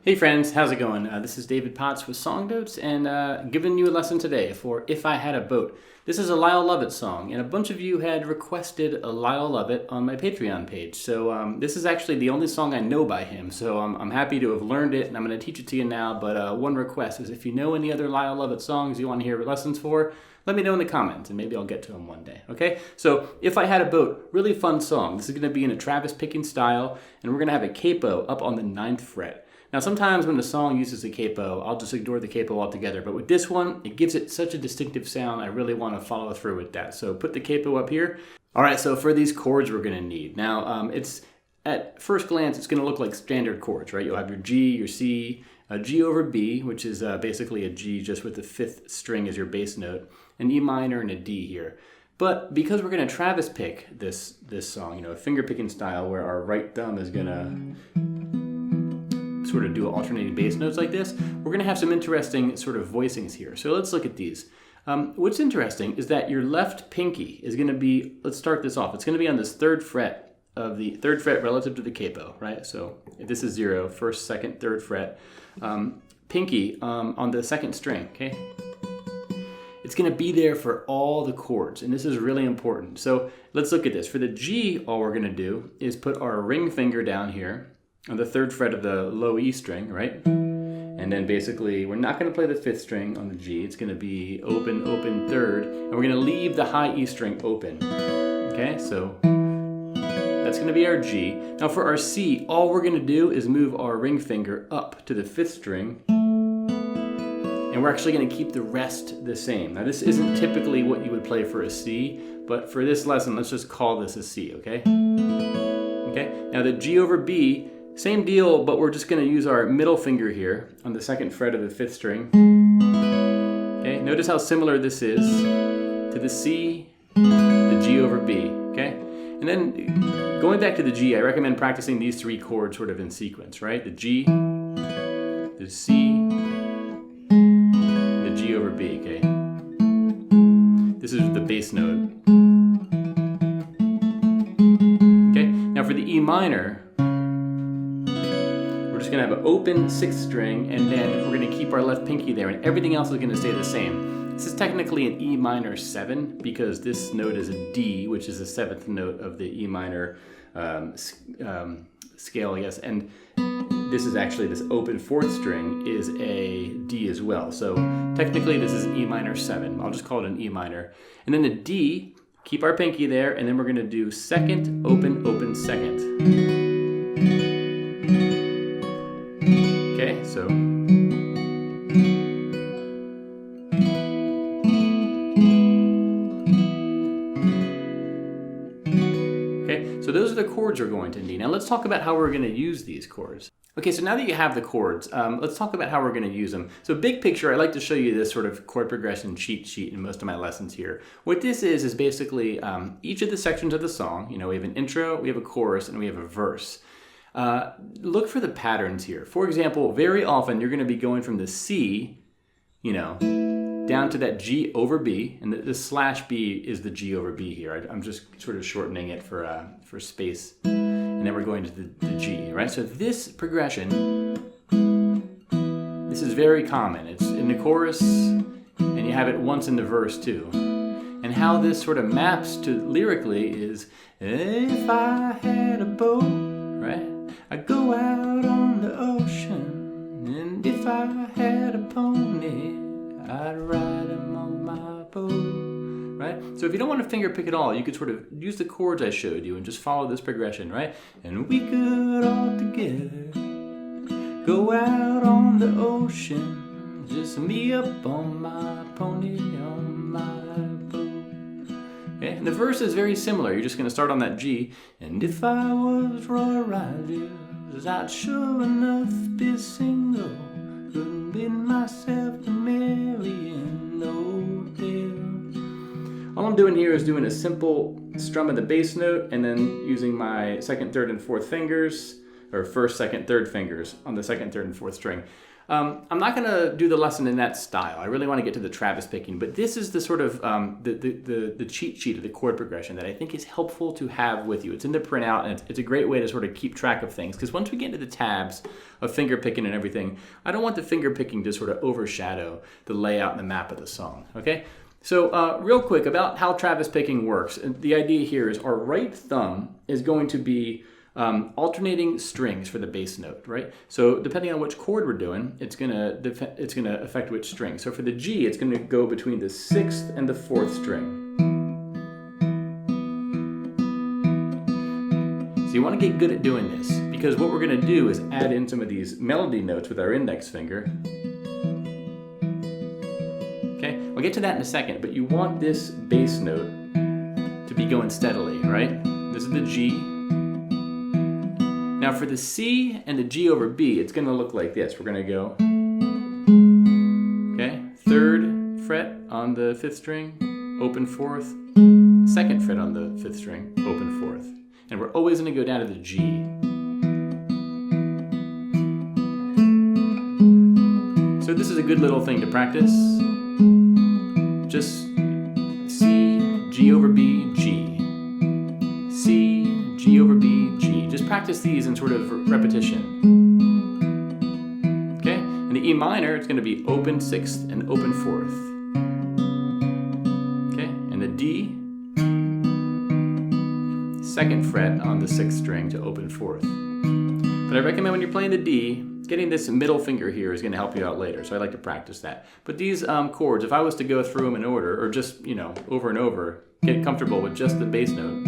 Hey friends, how's it going? This is David Potts with Songnotes and giving you a lesson today for If I Had a Boat. This is a Lyle Lovett song, and a bunch of you had requested a Lyle Lovett on my Patreon page. So this is actually the only song I know by him, so I'm happy to have learned it, and I'm going to teach it to you now. But one request is if you know any other Lyle Lovett songs you want to hear lessons for, let me know in the comments, and maybe I'll get to them one day, okay? So, If I Had a Boat, really fun song. This is going to be in a Travis picking style, and we're going to have a capo up on the 9th fret. Now, sometimes when the song uses a capo, I'll just ignore the capo altogether. But with this one, it gives it such a distinctive sound, I really want to follow through with that. So put the capo up here. All right, so for these chords we're going to need. Now, it's at first glance, it's going to look like standard chords, right? You'll have your G, your C, a G over B, which is basically a G just with the 5th string as your bass note, an E minor, and a D here. But because we're going to Travis pick this song, a finger picking style where our right thumb is going to sort of do alternating bass notes like this, we're going to have some interesting sort of voicings here. So let's look at these. What's interesting is that your left pinky is going to be, let's start this off, it's going to be on this 3rd fret of the 3rd fret relative to the capo, right? So if this is 0, 1st, 2nd, 3rd fret, pinky on the 2nd string, okay? It's going to be there for all the chords, and this is really important. So let's look at this. For the G, all we're going to do is put our ring finger down here on the 3rd fret of the low E string, right? And then basically, we're not going to play the 5th string on the G. It's going to be open, open, 3rd, and we're going to leave the high E string open. Okay, so that's going to be our G. Now for our C, all we're going to do is move our ring finger up to the 5th string, and we're actually going to keep the rest the same. Now this isn't typically what you would play for a C, but for this lesson, let's just call this a C, okay? Okay, now the G over B, same deal, but we're just going to use our middle finger here on the 2nd fret of the 5th string. Okay, notice how similar this is to the C, the G over B, okay? And then going back to the G, I recommend practicing these 3 chords sort of in sequence, right? The G, the C, the G over B, okay? This is the bass note. Okay, now for the E minor, we're just going to have an open 6th string, and then we're going to keep our left pinky there, and everything else is going to stay the same. This is technically an E minor 7 because this note is a D, which is the 7th note of the E minor scale, I guess. And this is actually, this open 4th string is a D as well. So technically this is an E minor 7. I'll just call it an E minor. And then the D, keep our pinky there, and then we're going to do 2nd, open, open, 2nd. Okay, so so those are the chords we're going to need. Now let's talk about how we're going to use these chords. Okay, so now that you have the chords, let's talk about how we're going to use them. So big picture, I like to show you this sort of chord progression cheat sheet in most of my lessons here. What this is basically each of the sections of the song. We have an intro, we have a chorus, and we have a verse. Look for the patterns here. For example, very often you're going to be going from the C, down to that G over B, and the slash B is the G over B here. I'm just sort of shortening it for space, and then we're going to the G, right? So this progression, this is very common. It's in the chorus, and you have it once in the verse too. And how this sort of maps to lyrically is, if I had a boat, right? I'd go out on the ocean, and if I had a pony, I'd ride him on my boat, right? So if you don't want to finger pick at all, you could sort of use the chords I showed you and just follow this progression, right? And we could all together go out on the ocean, just me up on my pony, on my boat. Okay, and the verse is very similar. You're just going to start on that G, and if I was Roy Rogers, I'd sure enough be single. Couldn't bid myself to marry in no hotel. All I'm doing here is doing a simple strum of the bass note and then using my 2nd, 3rd, and 4th fingers, or 1st, 2nd, 3rd fingers on the 2nd, 3rd, and 4th string. I'm not going to do the lesson in that style. I really want to get to the Travis picking, but this is the sort of the cheat sheet of the chord progression that I think is helpful to have with you. It's in the printout, and it's a great way to sort of keep track of things, because once we get into the tabs of finger picking and everything, I don't want the finger picking to sort of overshadow the layout and the map of the song, okay? So real quick about how Travis picking works. The idea here is our right thumb is going to be alternating strings for the bass note, right? So depending on which chord we're doing, it's gonna affect which string. So for the G, it's gonna go between the 6th and the 4th string. So you want to get good at doing this, because what we're gonna do is add in some of these melody notes with our index finger. Okay, we'll get to that in a second, but you want this bass note to be going steadily, right? This is the G. Now for the C and the G over B, it's going to look like this. We're going to go, okay, 3rd fret on the 5th string, open 4th, 2nd fret on the 5th string, open 4th. And we're always going to go down to the G. So this is a good little thing to practice. Just C, G over B, G. C, G over B, G. Just practice these in sort of repetition. Okay? In the E minor, it's going to be open 6th and open 4th. Okay? And the D, 2nd fret on the 6th string to open 4th. But I recommend when you're playing the D, getting this middle finger here is going to help you out later, so I like to practice that. But these chords, if I was to go through them in order, or just, you know, over and over, get comfortable with just the bass note.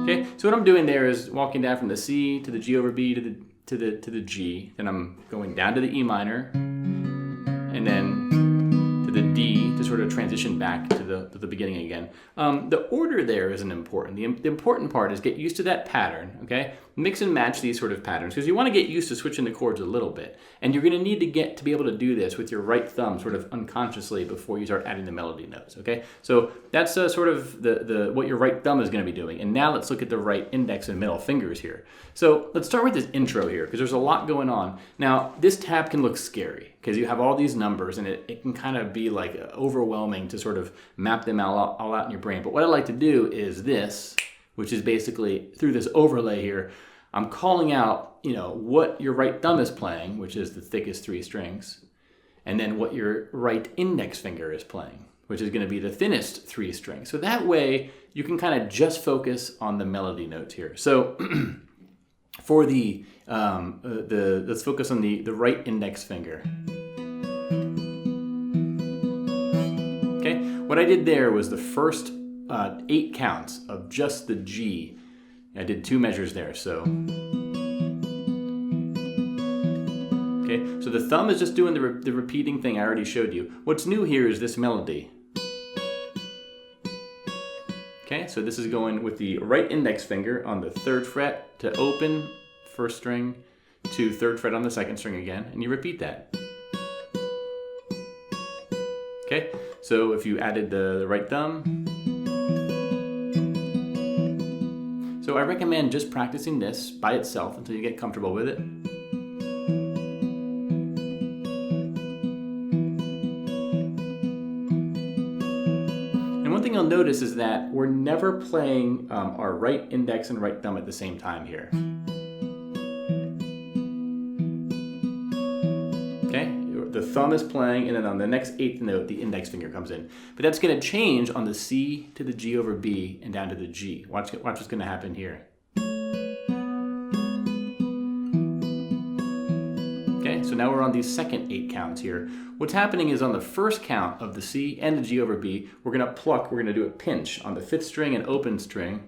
Okay, so what I'm doing there is walking down from the C to the G over B to the G, then I'm going down to the E minor, and then to the D to sort of transition back to the beginning again. The order there isn't important. The important part is get used to that pattern, okay? Mix and match these sort of patterns, because you want to get used to switching the chords a little bit. And you're going to need to get to be able to do this with your right thumb sort of unconsciously before you start adding the melody notes, okay? So that's sort of what your right thumb is going to be doing. And now let's look at the right index and middle fingers here. So let's start with this intro here, because there's a lot going on. Now, this tab can look scary, because you have all these numbers, and it can kind of be like overwhelming to sort of map them all out in your brain. But what I like to do is this, which is basically through this overlay here, I'm calling out, you know, what your right thumb is playing, which is the thickest 3 strings, and then what your right index finger is playing, which is going to be the thinnest 3 strings. So that way you can kind of just focus on the melody notes here. So for let's focus on the right index finger. Okay, what I did there was the first 8 counts of just the G. I did 2 measures there, so. Okay, so the thumb is just doing the repeating thing I already showed you. What's new here is this melody. Okay, so this is going with the right index finger on the 3rd fret to open 1st string to 3rd fret on the 2nd string again, and you repeat that. Okay, so if you added the right thumb. So I recommend just practicing this by itself until you get comfortable with it. And one thing you'll notice is that we're never playing our right index and right thumb at the same time here. Okay, the thumb is playing, and then on the next 8th note, the index finger comes in. But that's going to change on the C to the G over B and down to the G. Watch what's going to happen here. Okay, so now we're on these second 8 counts here. What's happening is on the first count of the C and the G over B, we're going to do a pinch on the 5th string and open string.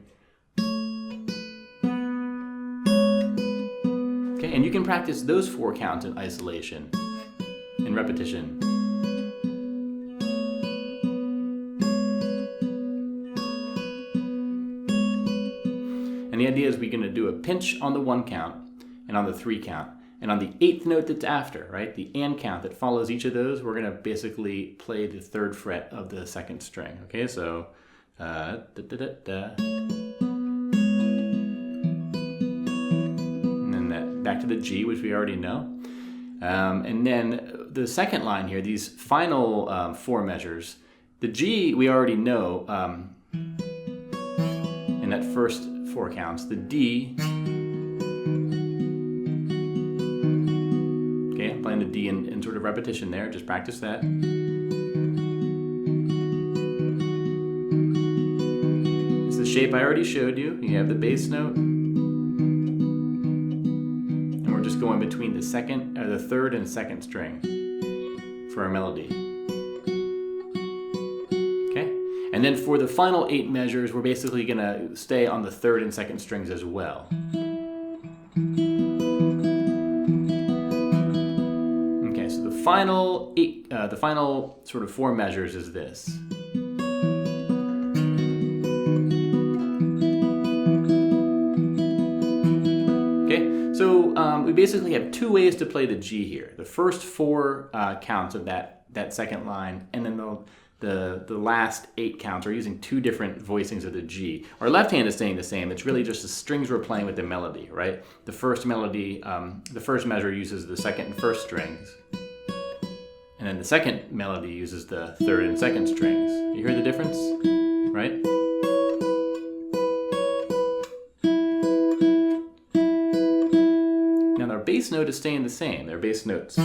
Okay, and you can practice those 4 counts in isolation, in repetition. And the idea is we're going to do a pinch on the 1 count and on the 3 count. And on the 8th note that's after, right, the and count that follows each of those, we're going to basically play the 3rd fret of the 2nd string. Okay, so da, da, da, da. And then that back to the G, which we already know. And then the second line here, these final 4 measures, the G we already know in that first 4 counts. The D, okay, I'm playing the D in sort of repetition there, just practice that. It's the shape I already showed you. You have the bass note. And we're just going between the 3rd and 2nd string for our melody. And then for the final 8 measures, we're basically going to stay on the 3rd and 2nd strings as well. Okay, so the final sort of 4 measures is this. Okay, so we basically have 2 ways to play the G here. The first 4 counts of that second line, and then the last 8 counts are using 2 different voicings of the G. Our left hand is staying the same. It's really just the strings we're playing with the melody, right? The first melody, the first measure uses the 2nd and 1st strings. And then the second melody uses the 3rd and 2nd strings. You hear the difference, right? Now their bass note is staying the same. Their bass notes.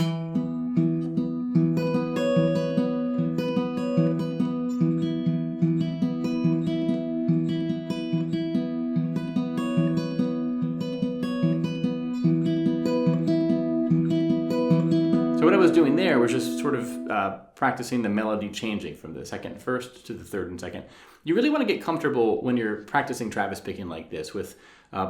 So what I was doing there was just sort of practicing the melody changing from the 2nd and 1st to the 3rd and 2nd. You really want to get comfortable when you're practicing Travis picking like this with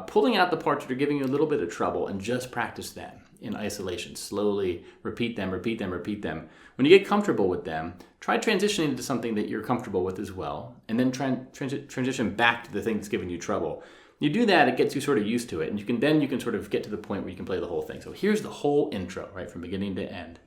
pulling out the parts that are giving you a little bit of trouble and just practice them in isolation. Slowly repeat them, repeat them, repeat them. When you get comfortable with them, try transitioning into something that you're comfortable with as well, and then transition back to the thing that's giving you trouble. You do that, it gets you sort of used to it, and you can sort of get to the point where you can play the whole thing. So here's the whole intro, right, from beginning to end.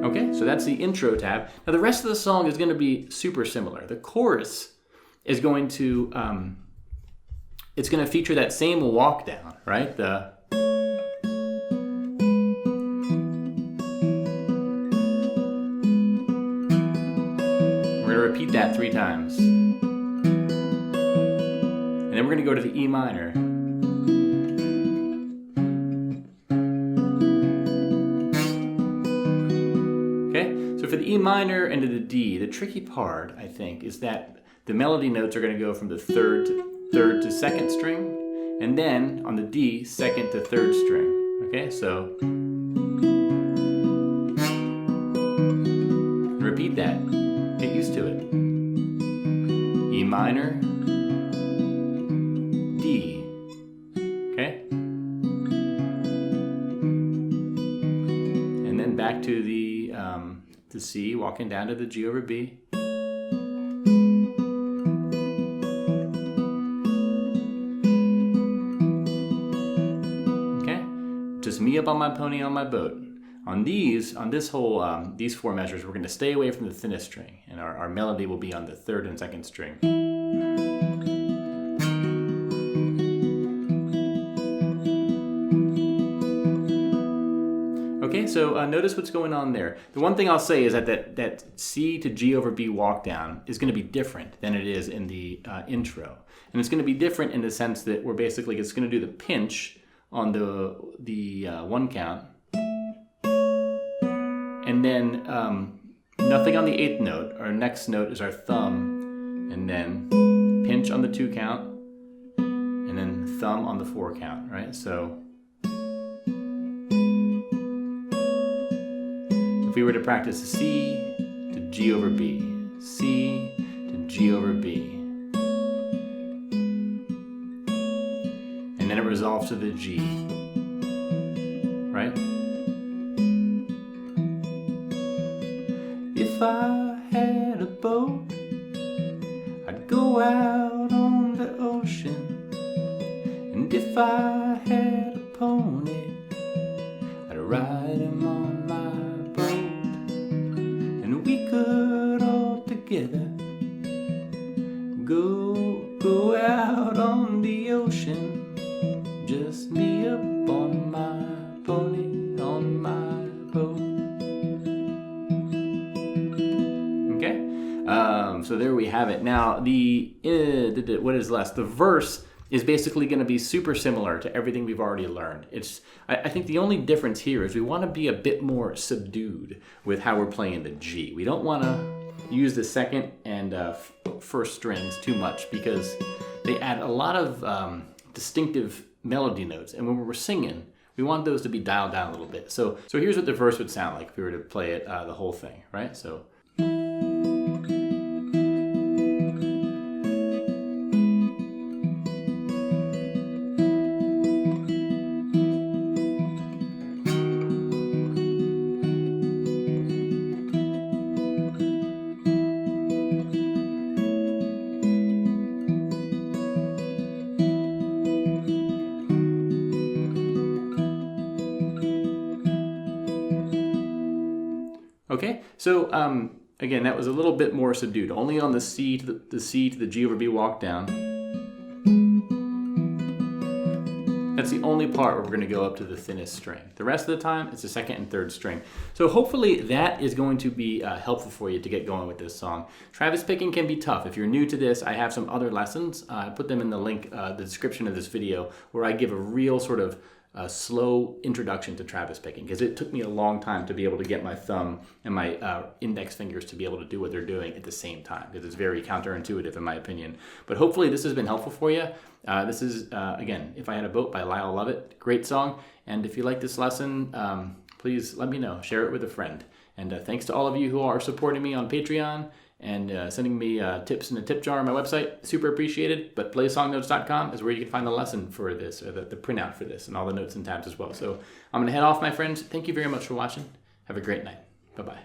Okay, so that's the intro tab. Now the rest of the song is going to be super similar. The chorus is going to it's going to feature that same walk down, right? We're going to repeat that 3 times. And then we're going to go to the E minor. Okay? So for the E minor and to the D, the tricky part, I think, is that the melody notes are going to go from the 3rd to 2nd string, and then on the D, 2nd to 3rd string. Okay, so repeat that. Get used to it. E minor, D. Okay, and then back to the C, walking down to the G over B. Me up on my pony on my boat. On this whole, these 4 measures, we're going to stay away from the thinnest string, and our melody will be on the 3rd and 2nd string. Okay, so notice what's going on there. The one thing I'll say is that C to G over B walk down is going to be different than it is in the intro. And it's going to be different in the sense that it's going to do the pinch on the 1 count, and then nothing on the 8th note. Our next note is our thumb, and then pinch on the 2 count, and then thumb on the 4 count, right? So if we were to practice C to G over B, C to G over B, and then it resolves to the G, right? If I had a boat, I'd go out on the ocean. And if I had a pony, I'd ride him on my boat. And we could all together go out on the ocean. Just me up on my pony, on my boat. Okay, so there we have it. Now what is less? The verse is basically going to be super similar to everything we've already learned. I think the only difference here is we want to be a bit more subdued with how we're playing the G. We don't want to use the second and first strings too much because they add a lot of distinctive melody notes, and when we're singing, we want those to be dialed down a little bit. So here's what the verse would sound like if we were to play it the whole thing, right? So. Okay, so again, that was a little bit more subdued, only on the C to the C to the G over B walk down. That's the only part where we're going to go up to the thinnest string. The rest of the time, it's the second and third string. So hopefully that is going to be helpful for you to get going with this song. Travis picking can be tough. If you're new to this, I have some other lessons. I put them in the link, the description of this video, where I give a real sort of slow introduction to Travis picking, because it took me a long time to be able to get my thumb and my index fingers to be able to do what they're doing at the same time, because it's very counterintuitive in my opinion. But hopefully this has been helpful for you. This is, again, If I Had a Boat by Lyle Lovett. Great song. And if you like this lesson, please let me know. Share it with a friend. And thanks to all of you who are supporting me on Patreon and sending me tips in the tip jar on my website. Super appreciated. But playsongnotes.com is where you can find the lesson for this, or the printout for this, and all the notes and tabs as well. So I'm going to head off, my friends. Thank you very much for watching. Have a great night. Bye-bye.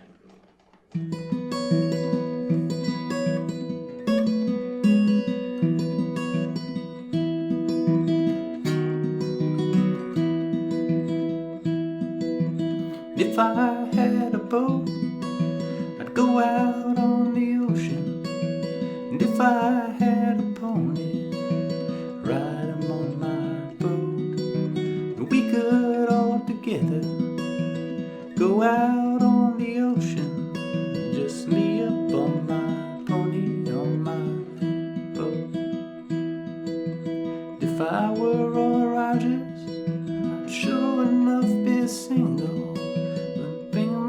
If I had a boat, I'd go out on the ocean. And if I had a pony, ride him on my boat. And we could all together go out on the ocean. Just me up on my pony, on my boat. If I were Roy Rogers, I'd sure enough be single,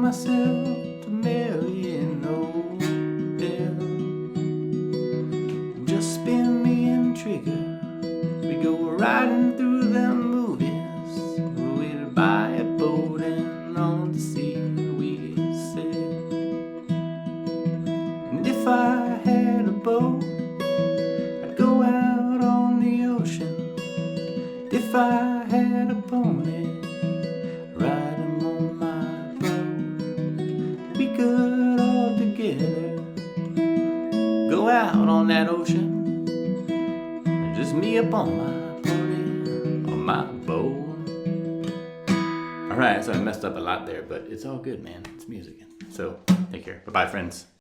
myself to marry an Odell. Just spin me and Trigger, we go riding through them movies. We'd buy a boat and on the sea we'd sail. And if I had a boat, I'd go out on the ocean. If I had a pony, ride him on my good all together, go out on that ocean, just me up on my pony, on my boat. Alright, so I messed up a lot there, but it's all good, man. It's music. So, take care. Bye-bye, friends.